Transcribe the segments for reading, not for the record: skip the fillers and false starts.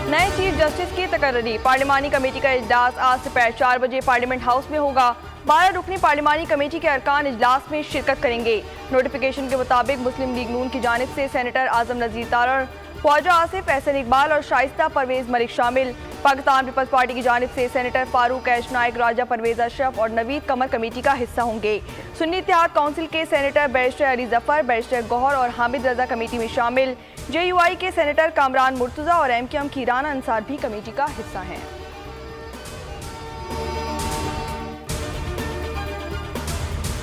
नए chief justice की तकर्री। पार्लिमानी committee का इजलास आज दोपहर 4 बजे पार्लियामेंट हाउस में होगा। 12 रुकनी पार्लिमानी कमेटी के अरकान इजलास में शिरकत करेंगे। नोटिफिकेशन के मुताबिक मुस्लिम लीग नून की जानिब से सेनेटर आजम नज़ीर तारड़, ख्वाजा आसिफ, एहसन इकबाल और शाइस्ता परवेज मलिक शामिल। पाकिस्तान पीपल्स पार्टी की जानिब से सेनेटर फारूक ऐश नाइक, राजा परवेज अशरफ और नवीद कमर कमेटी का हिस्सा होंगे। सुन्नी इत्तेहाद काउंसिल के senator barrister Ali Zafar, barrister Gohar और हामिद रजा कमेटी में शामिल। JUI के सेनेटर कामरान मुर्तजा और MQM की राना अंसार भी कमेटी का हिस्सा हैं।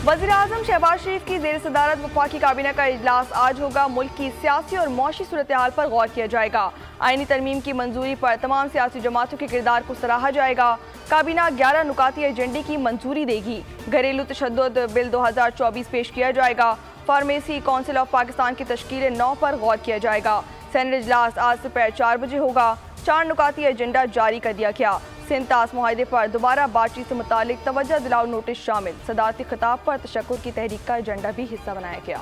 वज़ीर-ए-आज़म शहबाज शरीफ की ज़ेर सदारत वफाकी काबीना का इजलास आज होगा। मुल्क की सियासी और मौशी सूरत हाल पर गौर किया जाएगा। आईनी तरमीम की मंजूरी पर तमाम सियासी जमातों के किरदार को सराहा जाएगा। काबीना 11 नुकाती एजेंडे की मंजूरी देगी। घरेलू तशद्दुद बिल 2024 पेश किया जाएगा। फार्मेसी काउंसिल ऑफ पाकिस्तान की तश्कील 9 पर गौर किया जाएगा। सेनेट इजलास आज दोपहर 4 बजे होगा। 4 नुकाती एजेंडा जारी कर दिया गया। सिंध ताश मुआहदे पर दोबारा बातचीत से मुतालिक तवज्जो दिलाओ नोटिस शामिल। सदारती खिताब पर तशक्कुर की तहरीक का एजेंडा भी हिस्सा बनाया गया।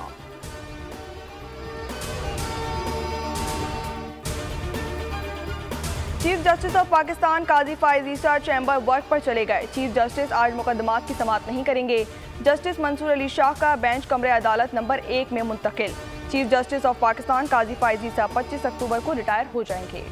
Chief justice of Pakistan Qazi Faez Isa chamber work पर चले गए। चीफ जस्टिस आज मुकदमात की समाअत नहीं करेंगे। जस्टिस मंसूर अली शाह का बेंच कमरे अदालत नंबर 1 में मुंतकिल। Chief justice of Pakistan Qazi Faez ईसा 25 अक्टूबर को रिटायर हो जाएंगे।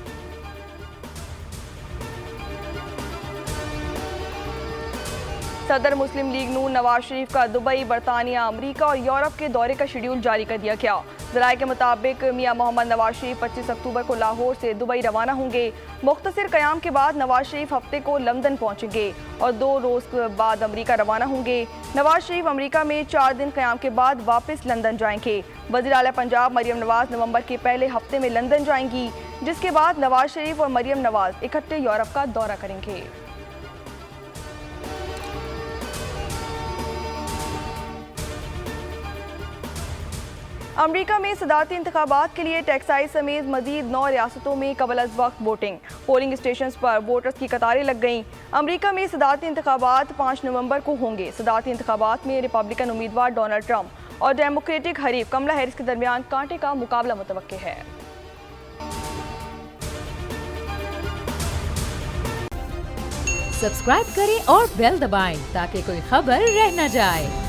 सदर मुस्लिम लीग नून नवाज शरीफ का दुबई, बरतानिया, अमरीका और यूरोप के दौरे का शेड्यूल जारी कर दिया गया। ज़राए के मुताबिक मियां मोहम्मद नवाज शरीफ 25 अक्टूबर को लाहौर से दुबई रवाना होंगे। मुख्तसर क़याम के बाद नवाज शरीफ हफ्ते को लंदन पहुंचेंगे और 2 रोज़ बाद अमरीका रवाना होंगे। नवाज शरीफ अमरीका में 4 दिन क़याम के बाद वापस लंदन जाएंगे। वज़ीर आला पंजाब मरियम नवाज नवंबर के पहले हफ्ते में लंदन जाएंगी, जिसके बाद नवाज शरीफ और मरियम नवाज इकट्ठे यूरोप का दौरा करेंगे। अमरीका में सदारती इंतखाबात के लिए टेक्सास समेत मजीद 9 रियासतों में कबल अज़ वक्त वोटिंग। पोलिंग स्टेशन पर वोटर्स की कतारें लग गईं। अमरीका में सदारती इंतखाबात 5 नवंबर को होंगे। सदारती इंतखाबात में रिपब्लिकन उम्मीदवार डोनाल्ड ट्रंप और डेमोक्रेटिक हरीफ कमला हैरिस के दरमियान कांटे का मुकाबला मुतवक्के है। सब्सक्राइब करें और बेल दबाएं ताकि कोई खबर रह न जाए।